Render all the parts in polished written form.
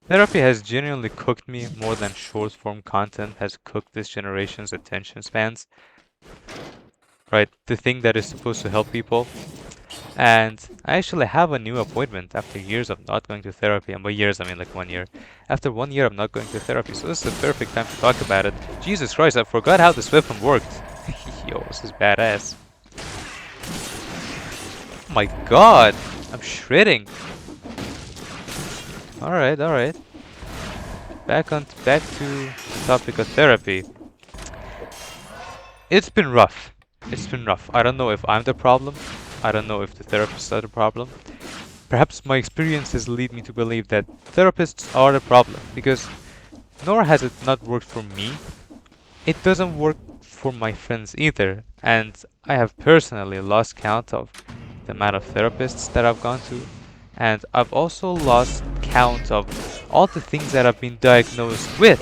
Therapy has genuinely cooked me more than short form content has cooked this generation's attention spans, right? The thing that is supposed to help people. And I actually have a new appointment after years of not going to therapy. And by years, I mean like 1 year. After 1 year of not going to therapy. So this is the perfect time to talk about it. Jesus Christ, I forgot how this weapon worked. Yo, this is badass. Oh my god, I'm shredding. Alright, alright. Back to the topic of therapy. It's been rough. It's been rough. I don't know if I'm the problem. I don't know if the therapists are the problem. Perhaps my experiences lead me to believe that therapists are the problem, because nor has it not worked for me, it doesn't work for my friends either, and I have personally lost count of the amount of therapists that I've gone to, and I've also lost count of all the things that I've been diagnosed with.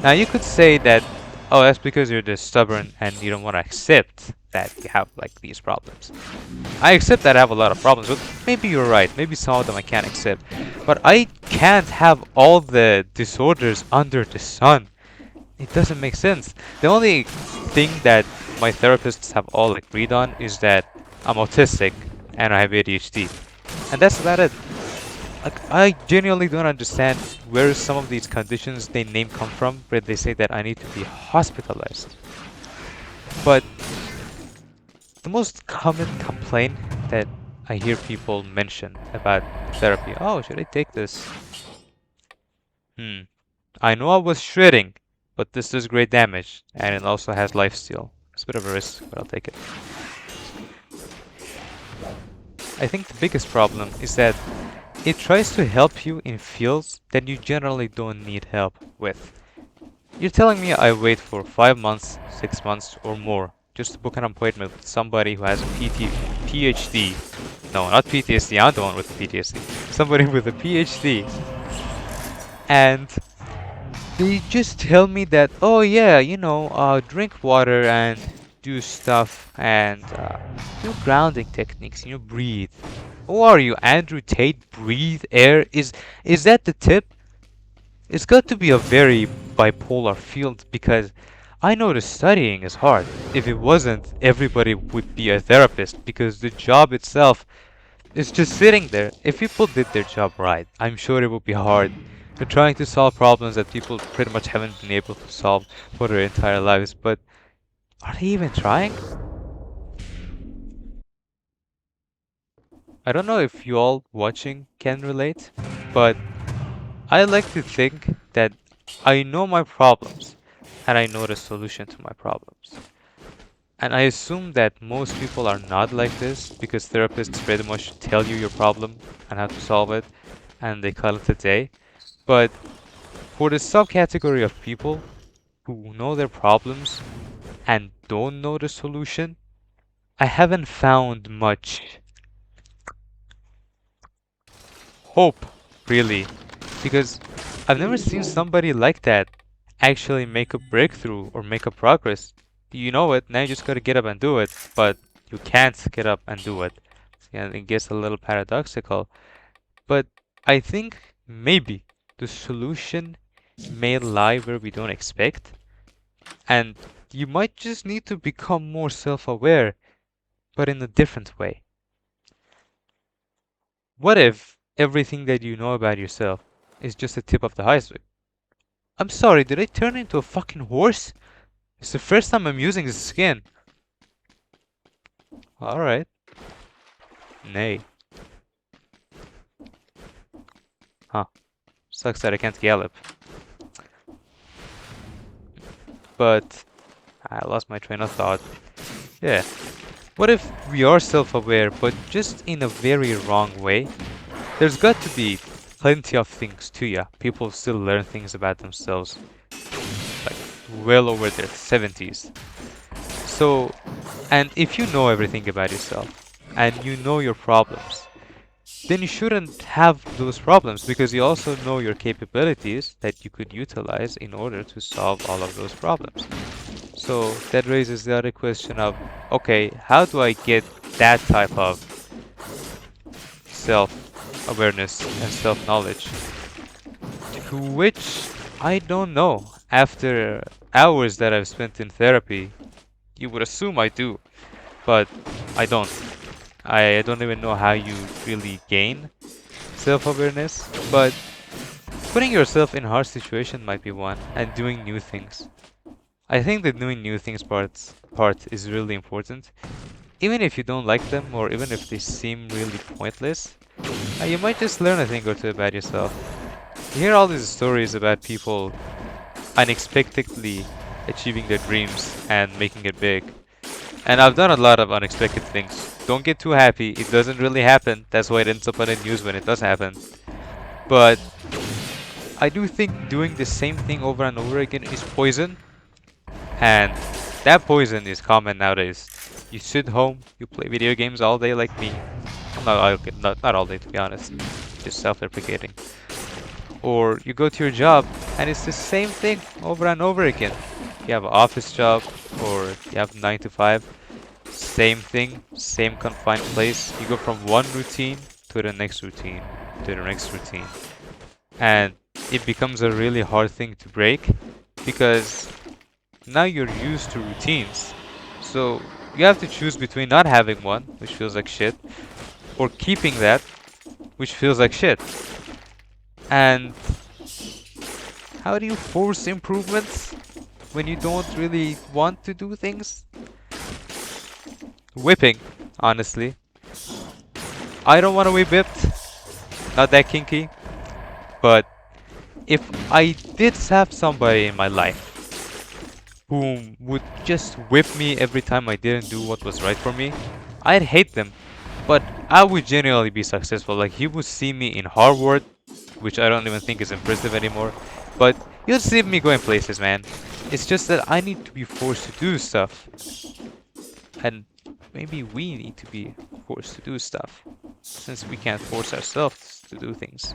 Now you could say that, oh, that's because you're just stubborn and you don't want to accept that you have like these problems. I accept that I have a lot of problems, but maybe you're right. Maybe some of them I can't accept. But I can't have all the disorders under the sun. It doesn't make sense. The only thing that my therapists have all agreed on is that I'm autistic and I have ADHD. And that's about it. Like, I genuinely don't understand where some of these conditions they name come from, where they say that I need to be hospitalized. But the most common complaint that I hear people mention about therapy, oh, should I take this? I know I was shredding, but this does great damage, and it also has lifesteal. It's a bit of a risk, but I'll take it. I think the biggest problem is that it tries to help you in fields that you generally don't need help with. You're telling me I wait for 5 months, 6 months, or more just to book an appointment with somebody who has a PhD. No, not PTSD, I'm the one with the PTSD. Somebody with a PhD. And they just tell me that, oh yeah, drink water and do stuff and do grounding techniques, breathe. Who are you, Andrew Tate? Breathe air? Is that the tip? It's got to be a very bipolar field, because I know the studying is hard. If it wasn't, everybody would be a therapist, because the job itself is just sitting there. If people did their job right, I'm sure it would be hard. They're trying to solve problems that people pretty much haven't been able to solve for their entire lives, but are they even trying? I don't know if you all watching can relate, but I like to think that I know my problems and I know the solution to my problems. And I assume that most people are not like this, because therapists pretty much tell you your problem and how to solve it, and they call it a day. But for the subcategory of people who know their problems and don't know the solution, I haven't found much hope, really, because I've never seen somebody like that actually make a breakthrough or make a progress. You know it, now you just gotta get up and do it, but you can't get up and do it. And it gets a little paradoxical. But I think maybe the solution may lie where we don't expect, and you might just need to become more self-aware, but in a different way. What if everything that you know about yourself is just the tip of the iceberg? I'm sorry, did I turn into a fucking horse? It's the first time I'm using this skin. Alright. Nay. Huh. Sucks that I can't gallop. But I lost my train of thought. Yeah. What if we are self-aware, but just in a very wrong way? There's got to be plenty of things to ya. People still learn things about themselves like well over their 70s. So, and if you know everything about yourself and you know your problems, then you shouldn't have those problems, because you also know your capabilities that you could utilize in order to solve all of those problems. So that raises the other question of, okay, how do I get that type of self-awareness and self-knowledge To which I don't know. After hours that I've spent in therapy, you would assume I do, but I don't. I don't even know how you really gain self-awareness, but putting yourself in hard situation might be one, and doing new things. I think the doing new things part is really important. Even if you don't like them, or even if they seem really pointless, you might just learn a thing or two about yourself. You hear all these stories about people unexpectedly achieving their dreams and making it big. And I've done a lot of unexpected things. Don't get too happy, it doesn't really happen. That's why it ends up on the news when it does happen. But I do think doing the same thing over and over again is poison. And that poison is common nowadays. You sit home, you play video games all day like me. Not all day to be honest. Just self-deprecating. Or you go to your job and it's the same thing over and over again. You have an office job or you have 9 to 5. Same thing, same confined place. You go from one routine to the next routine, to the next routine. And it becomes a really hard thing to break because now you're used to routines. So you have to choose between not having one, which feels like shit, or keeping that, which feels like shit. And how do you force improvements when you don't really want to do things? Whipping, honestly. I don't want to be whipped. Not that kinky. But if I did have somebody in my life who would just whip me every time I didn't do what was right for me, I'd hate them. But I would genuinely be successful. Like, he would see me in Harvard, which I don't even think is impressive anymore. But you'll see me going places, man. It's just that I need to be forced to do stuff. And maybe we need to be forced to do stuff, since we can't force ourselves to do things.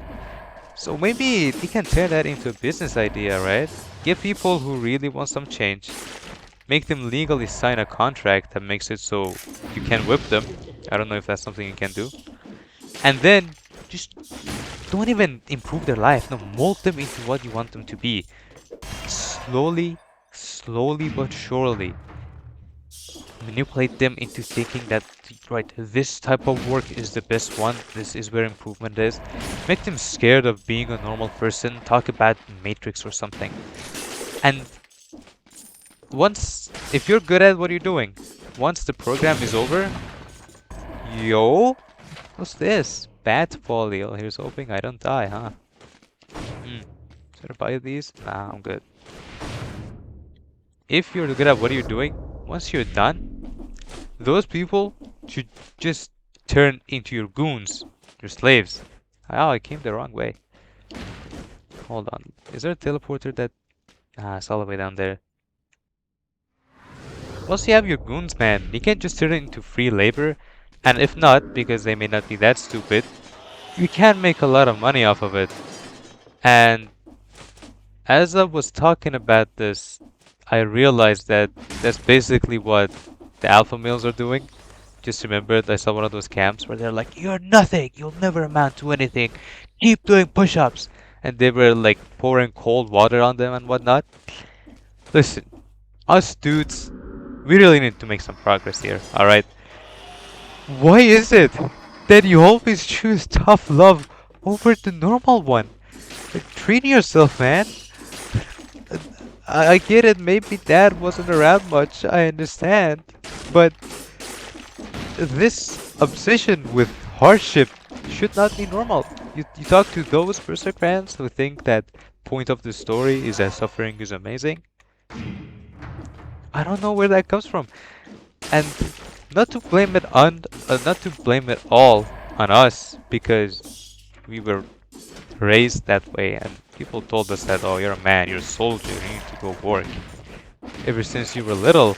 So maybe we can turn that into a business idea, right? Get people who really want some change. Make them legally sign a contract that makes it so you can whip them. I don't know if that's something you can do. And then just don't even improve their life. No, mold them into what you want them to be. Slowly but surely. Manipulate them into thinking that, right, this type of work is the best one, this is where improvement is. Make them scared of being a normal person. Talk about Matrix or something. And if you're good at what you're doing, once the program is over, yo, what's this? Bat folio. Here's hoping I don't die, huh? Should I buy these? Nah, I'm good. If you're good at what you're doing, once you're done, those people should just turn into your goons, your slaves. Oh, I came the wrong way. Hold on. Is there a teleporter that... Ah, it's all the way down there. Once you have your goons, man, you can't just turn it into free labor. And if not, because they may not be that stupid, you can make a lot of money off of it. And as I was talking about this, I realized that that's basically what the alpha males are doing. Just remembered I saw one of those camps where they're like, "You're nothing, you'll never amount to anything, keep doing push-ups." And they were like pouring cold water on them and whatnot. Listen, us dudes, we really need to make some progress here, alright? Why is it that you always choose tough love over the normal one? Like, train yourself, man. I get it, maybe dad wasn't around much, I understand. But this obsession with hardship should not be normal. You talk to those Berserk fans who think that point of the story is that suffering is amazing. I don't know where that comes from. And not to blame it all on us, because we were raised that way and people told us that, oh, you're a man, you're a soldier, you need to go work ever since you were little.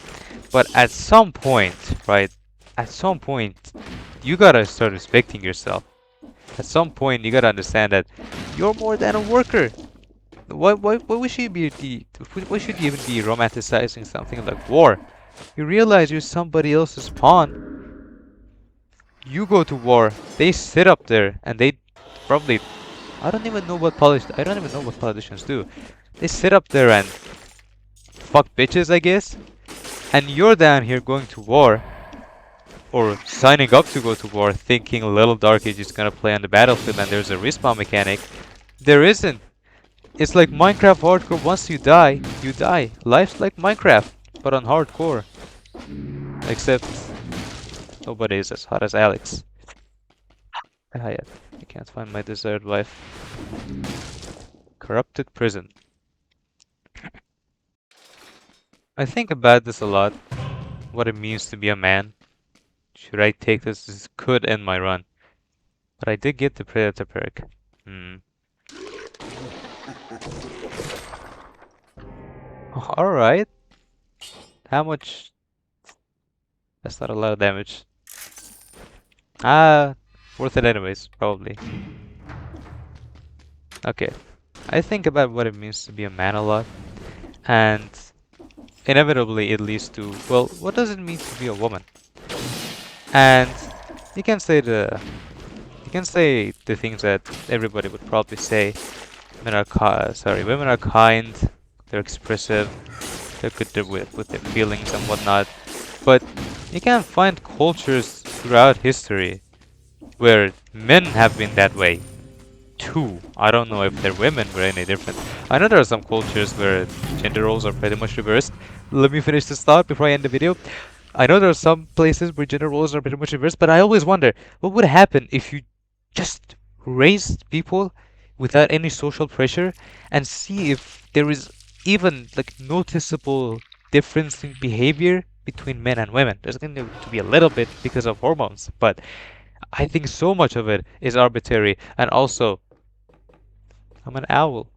But at some point, right, at some point you gotta start respecting yourself. At some point you gotta understand that you're more than a worker. Why should you even be romanticizing something like war? You realize you're somebody else's pawn. You go to war, they sit up there and they probably I don't even know what politicians do. They sit up there and fuck bitches, I guess. And you're down here going to war, or signing up to go to war, thinking Little Dark Age is gonna play on the battlefield and there's a respawn mechanic. There isn't. It's like Minecraft hardcore. Once you die, you die. Life's like Minecraft, but on hardcore. Except nobody is as hot as Alex. Ah, yeah. I can't find my desired wife. Corrupted prison. I think about this a lot. What it means to be a man. Should I take this? This could end my run. But I did get the Predator perk. Alright. How much? That's not a lot of damage. Ah, worth it anyways, probably. Okay. I think about what it means to be a man a lot. And inevitably it leads to, well, what does it mean to be a woman? And you can say the things that everybody would probably say. Women are kind, they're expressive, they're good with their feelings and whatnot. But you can find cultures throughout history where men have been that way too. I don't know if their women were any different. I know there are some cultures where gender roles are pretty much reversed. Let me finish this thought before I end the video. I know there are some places where gender roles are pretty much reversed, but I always wonder what would happen if you just raised people without any social pressure and see if there is even like noticeable difference in behavior between men and women. There's going to be a little bit because of hormones, but I think so much of it is arbitrary. And also, I'm an owl.